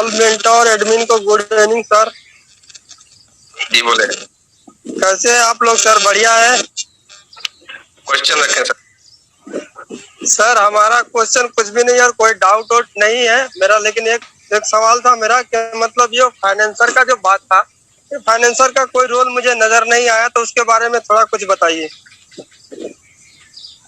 All mentor admin को good evening sir. जी बोले। कैसे हैं आप लोग सर? बढ़िया है। क्वेश्चन रखें सर। सर हमारा क्वेश्चन कुछ भी नहीं है, कोई डाउट वाउट नहीं है मेरा, लेकिन एक सवाल था मेरा कि मतलब ये फाइनेंसर का जो बात था, फाइनेंसर का कोई रोल मुझे नजर नहीं आया, तो उसके बारे में थोड़ा कुछ बताइए।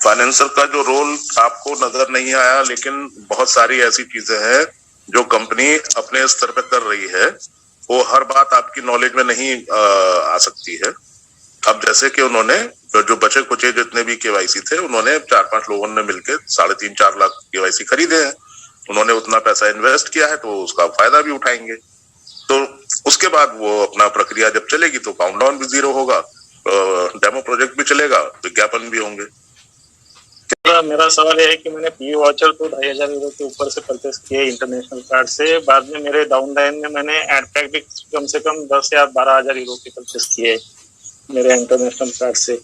फाइनेंसर का जो रोल आपको नजर नहीं आया, लेकिन बहुत सारी ऐसी चीजें हैं जो कंपनी अपने स्तर पर कर रही है, वो हर बात आपकी नॉलेज में नहीं आ सकती है। अब जैसे कि उन्होंने जो बचे कुचे जितने भी केवाईसी थे, उन्होंने 4-5 लोगों ने मिलकर 3.5-4 लाख केवाईसी खरीदे हैं। उन्होंने उतना पैसा इन्वेस्ट किया है तो उसका फायदा भी उठाएंगे। तो उसके बाद वो अपना प्रक्रिया जब चलेगी तो काउंटडाउन भी 0 होगा, डेमो प्रोजेक्ट भी चलेगा, विज्ञापन भी होंगे। मेरा सवाल यह है कि मैंने पी वाचर तो 2,500 यूरो के ऊपर से परचेस किए इंटरनेशनल कार्ड से। बाद में मेरे डाउन लाइन में मैंने एड पैक भी कम से कम 10 या 12,000 यूरो के परचेस किए मेरे इंटरनेशनल कार्ड से।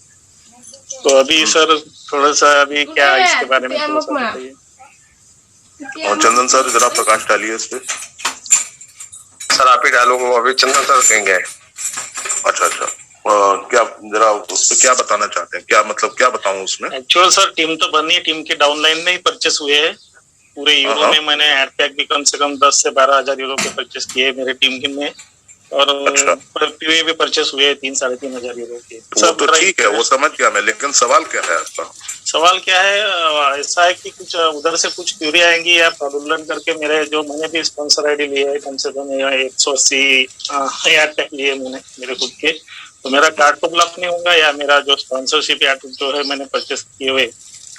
तो अभी सर थोड़ा सा अभी क्या इसके बारे में थोड़ा सा बताइए। और चंदन सर जरा प्रकाश डालिए इस पे। सर आप ही डालूंगा, अभी चंदन सर कहेंगे। अच्छा क्या जरा उस पे क्या बताना चाहते हैं? क्या मतलब क्या बताऊं उसमें? एक्चुअल सर टीम तो बनी है, टीम के डाउनलाइन में ही परचेस हुए हैं पूरे यूरो में। मैंने एड पैक भी कम से कम 10 से 12,000 यूरो के परचेस किए मेरे टीम में, और पीवे भी परचेस हुए 3-3,500 यूरो के। वो तो ठीक है, वो समझ गया मैं, लेकिन सवाल क्या है आपका? सवाल क्या है, ऐसा है कि कुछ उधर से कुछ क्यूरी आएंगी या फ्रॉडुलेंट करके मेरे जो मैंने भी स्पॉन्सर आईडी लिए है कम से कम 180 एड पैक लिए मैंने मेरे खुद के, तो मेरा कार्ड तो ब्लॉक नहीं होगा या मेरा जो स्पॉन्सरशिप या जो है मैंने परचेस किए हुए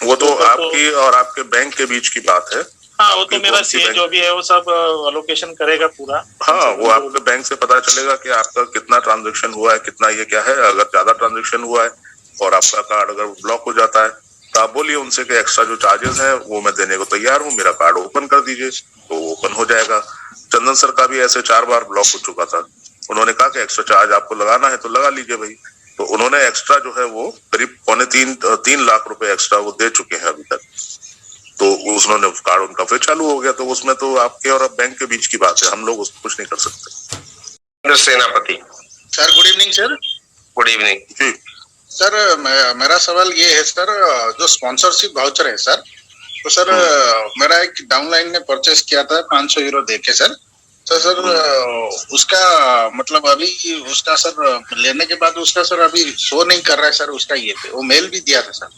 वो तो आपकी और आपके बैंक के बीच की बात है। हाँ वो तो मेरा सीए जो भी है वो सब अलोकेशन करेगा पूरा। हाँ वो आपके बैंक से पता चलेगा कि आपका कितना ट्रांजैक्शन हुआ है, कितना ये क्या है। अगर ज्यादा ट्रांजैक्शन हुआ है और आपका कार्ड अगर ब्लॉक हो जाता है तो आप बोलिए उनसे कि एक्स्ट्रा जो चार्जेस है वो मैं देने को तैयार हूँ, मेरा कार्ड ओपन कर दीजिए, तो ओपन हो जाएगा। चंदन सर का भी ऐसे 4 बार ब्लॉक हो चुका था। उन्होंने कहा कि एक्स्ट्रा चार्ज आपको लगाना है तो लगा लीजिए भाई, तो उन्होंने एक्स्ट्रा जो है वो करीब 2.25-3 लाख रुपए एक्स्ट्रा वो दे चुके हैं अभी तक। तो उसने कार्ड उनका फिर चालू हो गया। तो उसमें तो आपके और बैंक के बीच की बात है, हम लोग उसको कुछ नहीं कर सकते। Senapati sir good evening sir. Good evening ji sir मेरा सवाल ये है सर, जो स्पॉन्सरशिप वाउचर है सर, तो सर मेरा एक डाउनलाइन ने परचेस किया था 500 यूरो दे के सर। तो सर उसका मतलब अभी उसका सर लेने के बाद उसका सर अभी शो नहीं कर रहा है सर उसका, ये पे वो मेल भी दिया था सर।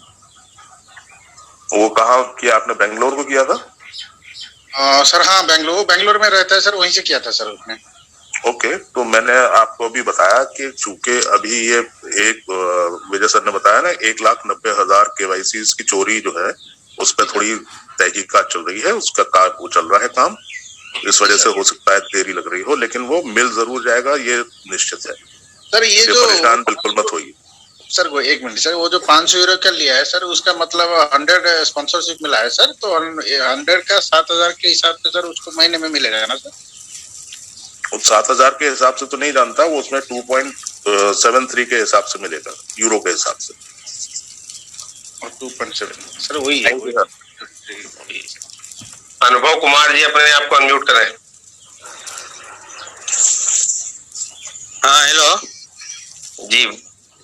वो कहाँ किया आपने? बेंगलोर को किया था? सर हाँ बेंगलोर में रहता है सर, वहीं से किया था सर उसने। ओके, तो मैंने आपको अभी बताया कि चूंकि अभी ये एक विजय सर ने बताया ना 1,90,000 केवाईसी की चोरी जो है उस पर थोड़ी तहकीकात चल रही है, उसका वो चल रहा है काम। इस वजह से हो सकता है देरी लग रही हो, लेकिन वो मिल जरूर जाएगा, ये निश्चित है सर। ये जो परेशान बिल्कुल मत होइए सर। वो 1 मिनट सर, वो जो 500 यूरो का लिया है सर उसका मतलब 100 स्पॉन्सरशिप मिला है सर, तो 100 का 7,000 के हिसाब से सर उसको महीने में मिलेगा ना सर? 7,000 के हिसाब से तो नहीं जानता, वो उसमें 2.73 के हिसाब से मिलेगा, यूरो के हिसाब से। और 2.7 सर वही है। अनुभव कुमार जी अपने आप को अनम्यूट करें। हाँ हेलो जी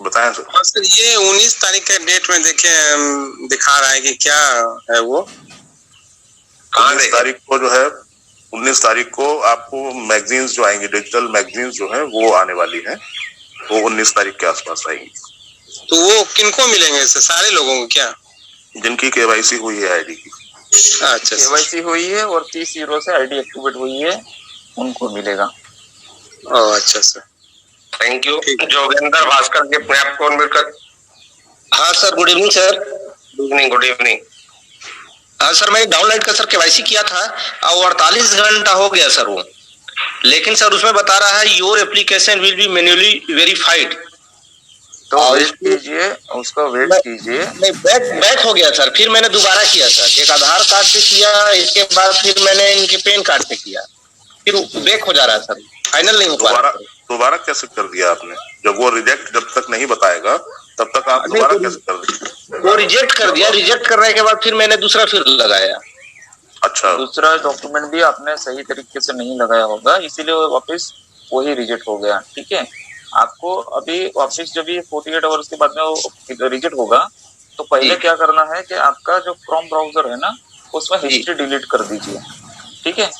बताएं सर। हाँ सर, ये 19 तारीख के डेट में दिखा रहा है कि क्या है वो? 19 तारीख को जो है 19 तारीख को आपको मैगजीन्स जो आएंगी, डिजिटल मैगजीन्स जो है वो आने वाली है, वो 19 तारीख के आसपास आएंगी। तो वो किनको मिलेंगे इससे? सारे लोगों को क्या? जिनकी केवाईसी हुई है आईडी की। अच्छा केवाईसी हुई है और 30 यूरो से आईडी एक्टिवेट हुई है, उनको मिलेगा। ओह अच्छा sir, thank you. Jogendra Bhaskar ji अपने आप को अनम्यूट कर। हाँ sir good evening sir. Good evening. हाँ सर, मैंने डाउनलाइन का सर केवाईसी किया था और 48 घंटा हो गया सर वो, लेकिन सर उसमें बता रहा है your application will be manually verified. तो वेट कीजिए, उसको वेट कीजिए। नहीं बैक हो गया सर, फिर मैंने दोबारा किया सर, एक आधार कार्ड पे किया, इसके बाद फिर मैंने इनके पैन कार्ड पे किया, फिर बैक हो जा रहा है सर, फाइनल नहीं हो पा रहा। दोबारा कैसे कर दिया आपने? जब वो रिजेक्ट जब तक नहीं बताएगा तब तक आप दोबारा कैसे कर दिए? वो रिजेक्ट कर दिया, रिजेक्ट करने के बाद फिर मैंने दूसरा फिर लगाया। अच्छा, दूसरा डॉक्यूमेंट भी आपने सही तरीके से नहीं लगाया होगा, इसीलिए वो वापस वही रिजेक्ट हो गया। ठीक है, आपको अभी वापस जब ये 48 आवर्स के बाद में वो रिजेक्ट होगा तो पहले क्या करना है कि आपका जो क्रोम ब्राउजर है ना उसमें हिस्ट्री डिलीट कर दीजिए। ठीक है,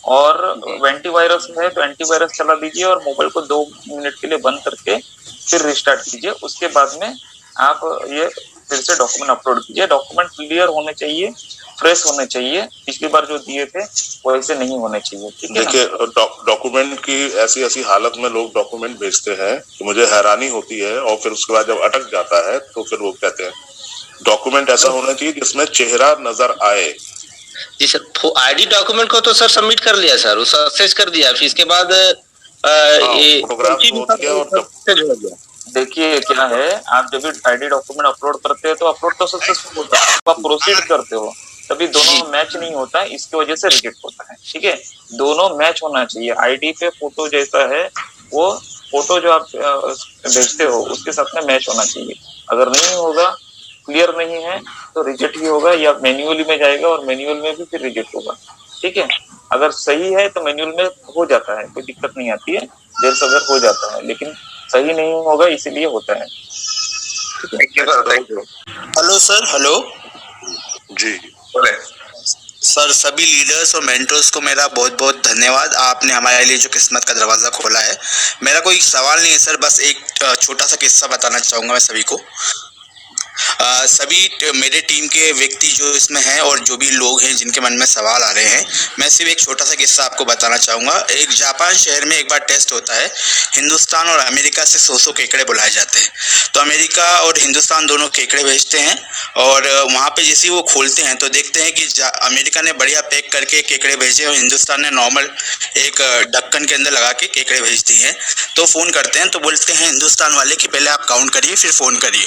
और एंटीवायरस है तो एंटीवायरस चला दीजिए और मोबाइल को 2 मिनट के लिए बंद करके फिर रिस्टार्ट कीजिए। उसके बाद में आप ये फिर से डॉक्यूमेंट अपलोड कीजिए। डॉक्यूमेंट क्लियर होने चाहिए, फ्रेश होने चाहिए, पिछली बार जो दिए थे वैसे नहीं होने चाहिए। ठीक है, देखिए डॉक्यूमेंट की ऐसी ऐसी हालत में लोग डॉक्यूमेंट भेजते हैं कि मुझे हैरानी होती है, और फिर उसके बाद जब अटक जाता है तो फिर वो कहते हैं डॉक्यूमेंट ऐसा होना चाहिए जिसमें चेहरा नजर आए। जी सर, आईडी डॉक्यूमेंट को तो सर सबमिट कर लिया सर, उस सक्सेस कर दिया, फिर इसके बाद देखिए क्या है, आप जब भी आईडी डॉक्यूमेंट अपलोड करते हैं तो अपलोड तो सक्सेसफुल होता है, आप प्रोसीड करते हो तभी दोनों मैच नहीं होता है, इसकी वजह से रिजेक्ट होता है। ठीक है, दोनों मैच होना चाहिए। आईडी पे फोटो जैसा है वो फोटो जो आप भेजते हो उसके साथ में मैच होना चाहिए। अगर नहीं होगा, क्लियर नहीं है तो रिजेक्ट ही होगा, या मैन्युअली में जाएगा और मैन्युअल में भी फिर रिजेक्ट होगा। ठीक है, अगर सही है तो मैन्युअल में हो जाता है, कोई दिक्कत नहीं आती है, देर सवेर हो जाता है, लेकिन सही नहीं होगा इसीलिए होता है। Thank you. Hello sir. Hello ji बोले। सर, सभी लीडर्स और मेंटर्स को मेरा बहुत बहुत धन्यवाद, आपने हमारे लिए जो किस्मत का दरवाज़ा खोला है। मेरा कोई सवाल नहीं है सर, बस एक छोटा सा किस्सा बताना चाहूँगा मैं सभी को। सभी मेरे टीम के व्यक्ति जो इसमें हैं और जो भी लोग हैं जिनके मन में सवाल आ रहे हैं, मैं सिर्फ एक छोटा सा किस्सा आपको बताना चाहूँगा। एक जापान शहर में एक बार टेस्ट होता है, हिंदुस्तान और अमेरिका से 100 केकड़े बुलाए जाते हैं। तो अमेरिका और हिंदुस्तान दोनों केकड़े भेजते हैं, और वहाँ पे जैसे ही वो खोलते हैं तो देखते हैं कि अमेरिका ने बढ़िया पैक करके केकड़े भेजे और हिंदुस्तान ने नॉर्मल एक ढक्कन के अंदर लगा के केकड़े भेज दिए हैं। तो फ़ोन करते हैं तो बोलते हैं हिंदुस्तान वाले कि पहले आप काउंट करिए फिर फ़ोन करिए।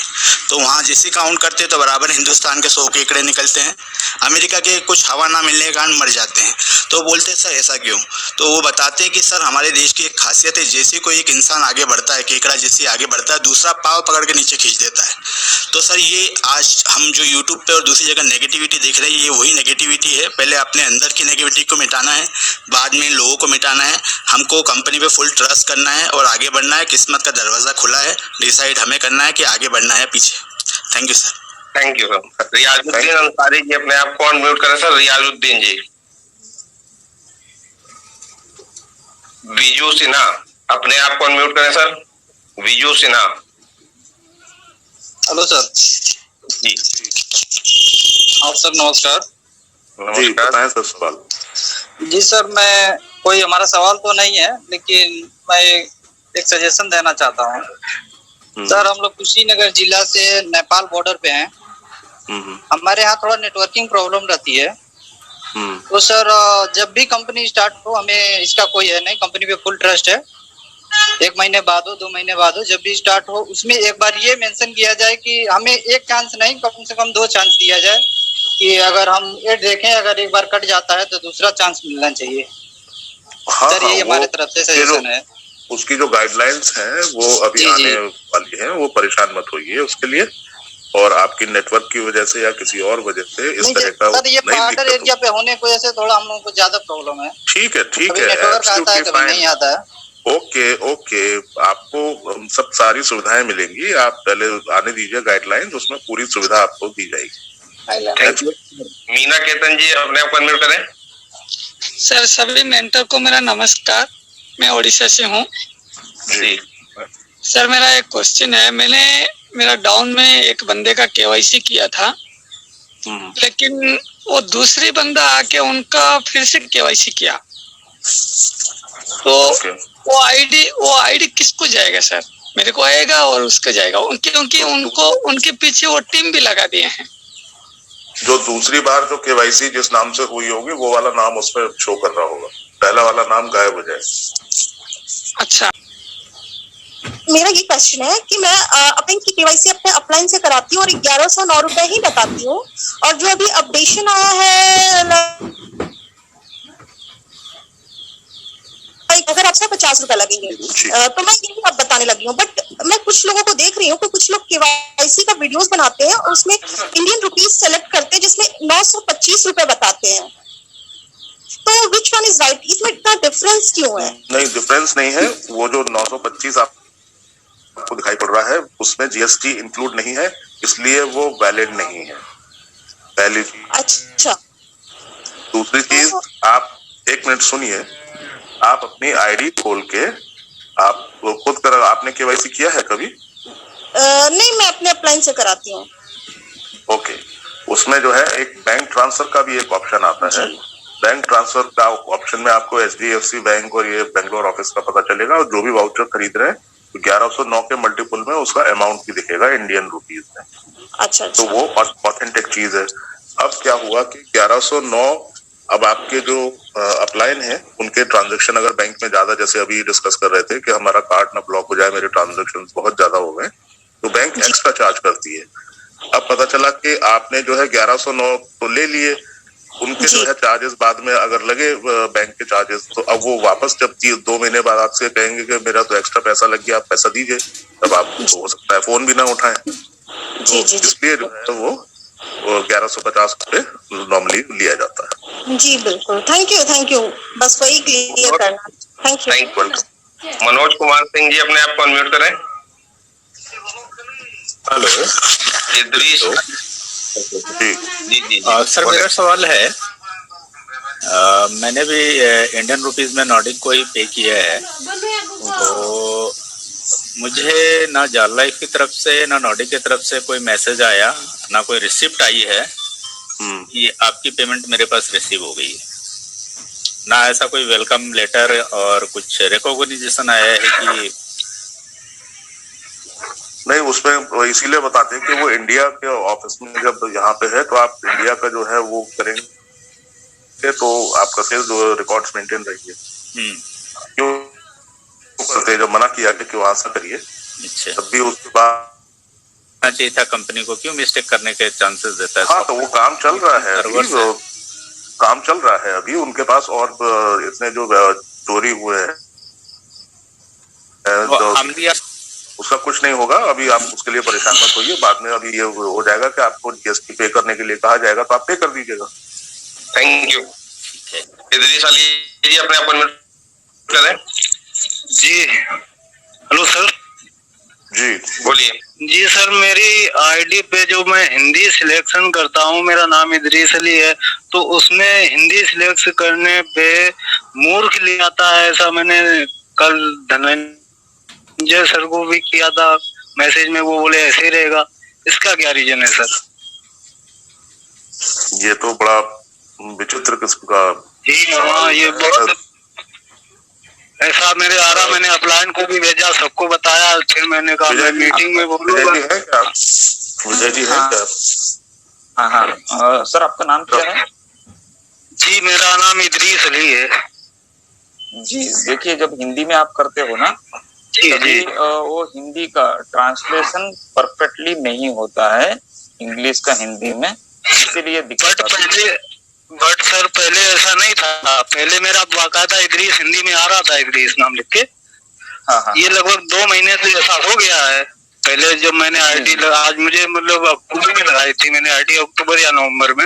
तो वहाँ जैसे काउंट करते हैं तो बराबर हिंदुस्तान के 100 केकड़े निकलते हैं, अमेरिका के कुछ हवा ना मिलने के कारण मर जाते हैं। तो बोलते हैं सर ऐसा क्यों? तो वो बताते हैं कि सर हमारे देश की एक खासियत है, जैसे कोई एक इंसान आगे बढ़ता है, केकड़ा जैसे आगे बढ़ता है, दूसरा पाव पकड़ के नीचे खींच देता है। तो सर ये आज हम जो यूट्यूब पे और दूसरी जगह नेगेटिविटी देख रहे हैं, ये वही नेगेटिविटी है। पहले अपने अंदर की नेगेटिविटी को मिटाना है, बाद में इन लोगों को मिटाना है। हमको कंपनी पे फुल ट्रस्ट करना है और आगे बढ़ना है। किस्मत का दरवाज़ा खुला है, डिसाइड हमें करना है कि आगे बढ़ना है पीछे। Thank you sir. Thank you sir. Riyazuddin Ansari ji अपने आप को अनम्यूट करें सर। रियाजुद्दीन जी। विजू सिन्हा अपने आप को अनम्यूट करें sir. Viju Sinha. Hello sir. जी हाँ सर, नमस्कार। जी बताएं सर सवाल। जी सर, मैं कोई हमारा सवाल तो नहीं है, लेकिन मैं एक सजेशन देना चाहता हूँ। सर, हम लोग कुशीनगर जिला से नेपाल बॉर्डर पे हैं। हमारे यहाँ थोड़ा नेटवर्किंग प्रॉब्लम रहती है। तो सर जब भी कंपनी स्टार्ट हो, हमें इसका कोई है नहीं, कंपनी पे फुल ट्रस्ट है। 1 महीने बाद हो, 2 महीने बाद हो, जब भी स्टार्ट हो उसमें एक बार ये मेंशन किया जाए कि हमें एक चांस नहीं, कम से कम 2 चांस दिया जाए कि अगर हम एड देखें, अगर एक बार कट जाता है तो दूसरा चांस मिलना चाहिए। हाँ, सर ये हमारे तरफ से सजेशन है। उसकी जो गाइडलाइंस हैं वो अभी आने वाली हैं, वो परेशान मत होइए उसके लिए। और आपकी नेटवर्क की वजह से या किसी और वजह से इस तरह का सर, ये बॉर्डर एरिया पे होने की वजह से थोड़ा हम लोगों को ज्यादा प्रॉब्लम है। ठीक है, नेटवर्क आता है, कभी नहीं आता है। ओके, आपको सब सारी सुविधाएं मिलेंगी। आप पहले आने दीजिए गाइडलाइंस, उसमें पूरी सुविधा आपको दी जाएगी। Thank you. मीना केतन जी अपने आप को अनम्यूट करें। सर, सभी मेंटर को मेरा नमस्कार, मैं ओडिशा से हूँ। जी सर, मेरा एक क्वेश्चन है। मैंने मेरा डाउन में एक बंदे का केवाईसी किया था, लेकिन वो दूसरी बंदा आके उनका फिर से केवाईसी किया, तो वो आईडी किसको जाएगा सर? मेरे को आएगा और उसको जाएगा, क्योंकि उनको उनके पीछे वो टीम भी लगा दिए हैं। जो दूसरी बार जो केवाईसी जिस नाम से हुई होगी वो वाला नाम उस पर शो कर रहा होगा, पहला वाला नाम गायब हो जाए। अच्छा, मेरा ये क्वेश्चन है कि मैं अपनी केवाईसी अपने अपलाइन से कराती हूँ और 1109 रुपए ही बताती हूँ, और जो अभी अपडेशन आया है अगर आपसे 50 रुपए लगेंगे, तो मैं यही अब बताने लगी हूँ। बट मैं कुछ लोगों को देख रही हूँ कि कुछ लोग केवाईसी का वीडियोस बनाते हैं और उसमें इंडियन रुपीस सेलेक्ट करते हैं, जिसमें 925 रुपए बताते हैं। तो विच वन इज राइट? इसमें इतना डिफरेंस क्यों है? नहीं, डिफरेंस नहीं है। वो जो 925 आपको दिखाई पड़ रहा है उसमें जीएसटी इंक्लूड नहीं है, इसलिए वो वैलिड नहीं है, पहली चीज। अच्छा। दूसरी चीज, आप एक मिनट सुनिए, आप अपनी आईडी खोल के आप खुद कर, आपने केवाईसी किया है कभी? नहीं, मैं अपने अपलाइन से कराती हूँ। ओके, उसमें जो है एक बैंक ट्रांसफर का भी एक ऑप्शन आता है। बैंक ट्रांसफर का ऑप्शन में आपको एचडीएफसी बैंक और ये बेंगलोर ऑफिस का पता चलेगा, और जो भी वाउचर खरीद रहे हैं तो 1109 के मल्टीपल में उसका अमाउंट भी दिखेगा इंडियन रुपीज में। अच्छा। तो वो ऑथेंटिक चीज है। अब क्या हुआ कि 1109, अब आपके जो अपलाइन है उनके ट्रांजैक्शन अगर बैंक में ज्यादा, जैसे अभी डिस्कस कर रहे थे कि हमारा कार्ड ना ब्लॉक हो जाए, मेरे ट्रांजैक्शन बहुत ज्यादा हो गए, तो बैंक एक्स्ट्रा चार्ज करती है। अब पता चला कि आपने जो है 1109 तो ले लिए, उनके जो है चार्जेस बाद में अगर लगे बैंक के चार्जेस, तो अब वो वापस जब 2 महीने बाद आपसे कहेंगे कि मेरा तो एक्स्ट्रा पैसा लग गया, आप पैसा दीजिए, तब आप हो सकता है फोन भी ना उठाएं। तो इसलिए जो है वो 1150 पे नॉर्मली लिया जाता है। जी बिल्कुल, थैंक यू, बस वही क्लियर करना। Thank you. मनोज कुमार सिंह जी, अपने आप को अनम्यूट करें। हेलो, इद्रीस जी। सर मेरा सवाल है, मैंने भी इंडियन रुपीस में नॉर्डिक को ही पे किया है, तो मुझे ना जाल लाइफ की तरफ से ना नॉर्डिक की तरफ से कोई मैसेज आया, ना कोई रिसिप्ट आई है कि आपकी पेमेंट मेरे पास रिसीव हो गई है, ना ऐसा कोई वेलकम लेटर और कुछ रिकॉग्निशन आया है कि नहीं। उसमें इसीलिए बताते हैं कि वो इंडिया के ऑफिस में जब यहाँ पे है तो आप इंडिया का जो है वो करेंगे तो आपका सेल्स जो रिकॉर्ड्स मेंटेन रहिए। क्यों करते, जब मना किया कि वहां से करिए, तब भी उसके बाद चाहिए था कंपनी को, क्यों मिस्टेक करने के चांसेस देता है? हाँ, तो वो काम चल रहा है अभी उनके पास, और इतने जो चोरी हुए हैं उसका कुछ नहीं होगा। अभी आप उसके लिए परेशान मत होइए, बाद में अभी ये हो जाएगा कि आपको जीएसटी पे करने के लिए कहा जाएगा तो आप पे कर दीजिएगा। Thank you. इद्रीस अली जी, अपने आप अनम्यूट करें। जी हेलो सर। जी बोलिए। जी सर, मेरी आईडी पे जो मैं हिंदी सिलेक्शन करता हूँ, मेरा नाम इद्रीस अली है, तो उसमें हिंदी सिलेक्ट करने पे मूर्ख लिया आता है, ऐसा मैंने कल धनंजय सर को भी किया था मैसेज में, वो बोले ऐसे ही रहेगा। इसका क्या रीजन है सर? ये तो बड़ा विचित्र किस्म का। जी हाँ, ये बहुत ऐसा मेरे आ रहा, मैंने अपलाइन को भी भेजा, सबको बताया, फिर मैंने कहा मैं मीटिंग में बोलूंगा। विजय जी है क्या? हाँ, सर आपका नाम क्या है? जी मेरा नाम इद्रीस अली है। जी देखिए, जब हिंदी में आप करते हो ना, तभी वो हिंदी का ट्रांसलेशन परफेक्टली नहीं होता है इंग्लिश का हिंदी में, इसीलिए दिक्कत आती है। बट सर पहले ऐसा नहीं था, पहले मेरा बाकायदा इद्रीस हिंदी में आ रहा था, इद्रीस नाम लिख के। ये लगभग 2 महीने से ऐसा हो गया है। पहले जब मैंने आईडी आज मुझे मतलब अक्टूबर में लगाई थी मैंने आईडी, अक्टूबर या नवंबर में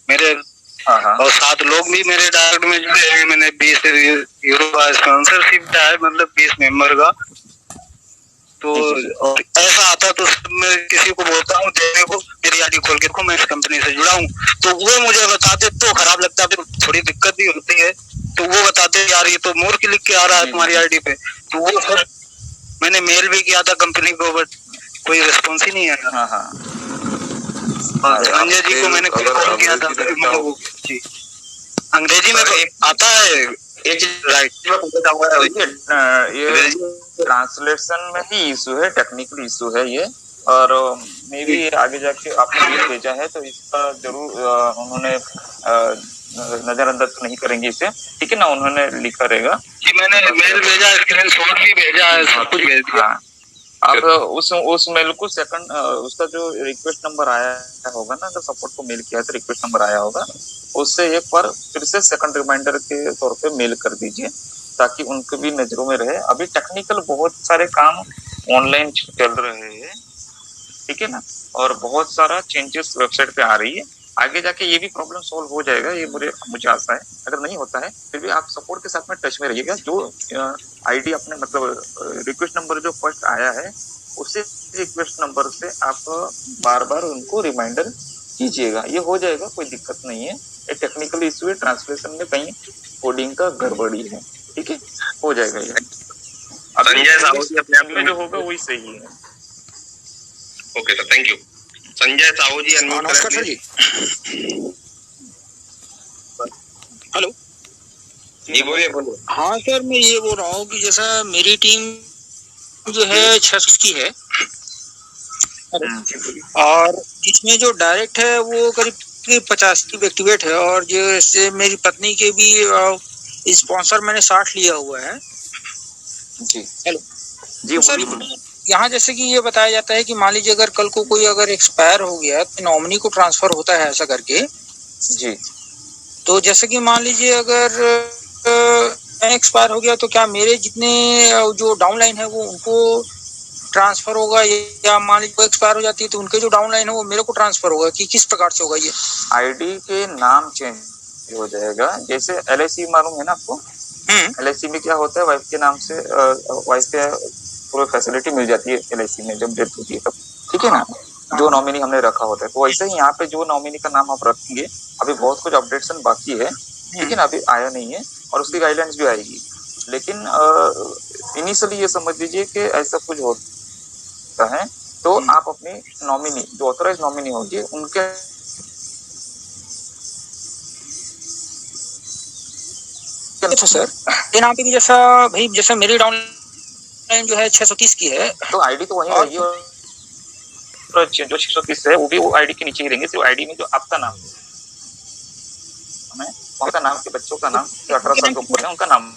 मेरे, और 7 लोग भी मेरे डायरेक्ट में जुड़े हैं। मैंने 20 यूरो का स्पॉन्सरशिप दिया है, मतलब 20 मेंबर का। तो और ऐसा आता तो मैं किसी को बोलता हूँ देने को, मेरी आईडी खोल के देखो मैं इस कंपनी से जुड़ा हूँ, तो वो मुझे बताते तो खराब लगता है, फिर थोड़ी दिक्कत भी होती है। तो वो बताते यार ये तो मूर्ख लिख के आ रहा है तुम्हारी आईडी पे। तो वो सर मैंने मेल भी किया था कंपनी को, बट कोई रिस्पॉन्स ही नहीं आया। धनंजय जी को मैंने कॉल किया था, जी अंग्रेजी में आता है राइट। ये ट्रांसलेशन में ही इशू है, टेक्निकल इशू है ये, और मे भी आगे जाके आपने ये भेजा है तो इसका जरूर उन्होंने नजरअंदाज तो नहीं करेंगे इसे, ठीक है ना? उन्होंने लिखा रहेगा। जी मैंने मेल भेजा, स्क्रीनशॉट भी भेजा है, सब कुछ भेज दिया। आप उस मेल को सेकंड उसका जो रिक्वेस्ट नंबर आया होगा ना, तो सपोर्ट को मेल किया तो रिक्वेस्ट नंबर आया होगा, उससे एक बार फिर से सेकंड रिमाइंडर के तौर पे मेल कर दीजिए, ताकि उनको भी नजरों में रहे। अभी टेक्निकल बहुत सारे काम ऑनलाइन चल रहे हैं, ठीक है ना? और बहुत सारा चेंजेस वेबसाइट पे आ रही है, आगे जाके ये भी प्रॉब्लम सॉल्व हो जाएगा, ये मुझे आशा है। अगर नहीं होता है फिर भी आप सपोर्ट के साथ में टच में रहिएगा। जो आईडी अपने मतलब रिक्वेस्ट नंबर जो फर्स्ट आया है उसी रिक्वेस्ट नंबर से आप बार बार उनको रिमाइंडर कीजिएगा, ये हो जाएगा, कोई दिक्कत नहीं है। एक टेक्निकल इशू है, ट्रांसलेशन में कहीं कोडिंग का गड़बड़ी है, ठीक है, हो जाएगा ये। संजय साहू जी अपने आप में जो होगा वही सही है। Okay sir, thank you. Sanjay Sahu ji unmute करें। नमस्कार सर जी। हेलो जी बोलिए बोलिए। हाँ सर, मैं ये बोल रहा हूँ कि जैसा मेरी टीम जो है 600 की है और इसमें जो डायरेक्ट है वो करीब 50 की एक्टिवेट है, और जैसे मेरी पत्नी के भी स्पॉन्सर मैंने 60 लिया हुआ है जी। हेलो जी सर, यहाँ जैसे कि ये बताया जाता है कि मान लीजिए अगर कल को कोई अगर एक्सपायर हो गया तो नॉमिनी को ट्रांसफर होता है ऐसा करके जी। तो जैसे कि मान लीजिए अगर मैं एक्सपायर हो गया तो क्या मेरे जितने जो डाउनलाइन है वो उनको ट्रांसफर होगा, या मान लीजिए एक्सपायर हो जाती है तो उनके जो डाउनलाइन है वो मेरे को ट्रांसफर होगा, कि किस प्रकार से होगा ये? आईडी के नाम चेंज हो जाएगा। जैसे LIC मालूम है ना आपको? LIC में क्या होता है, वाइफ के नाम से वाइफ के पूरी फैसिलिटी मिल जाती है LIC में जब डेथ होती है तब, ठीक है ना, जो नॉमिनी हमने रखा होता है। तो वैसे ही यहाँ पे जो नॉमिनी का नाम आप रखेंगे, अभी बहुत कुछ अपडेशन बाकी है, ठीक है ना, अभी आया नहीं है और उसकी गाइडलाइंस भी आएगी। लेकिन इनिशियली ये समझ लीजिए कि ऐसा कुछ होता है तो आप अपनी नॉमिनी जो ऑथराइज नॉमिनी होगी उनके अच्छा सर, इन आप भी जैसा भाई जैसा मेरी डाउनलाइन जो है 630 की है तो आईडी तो वही रहेगी, और जो 630 है वो भी वो आईडी के नीचे ही रहेंगे। सिर्फ आईडी में जो आपका नाम है, उनका नाम के बच्चों का नाम जो 18 साल के ऊपर है उनका नाम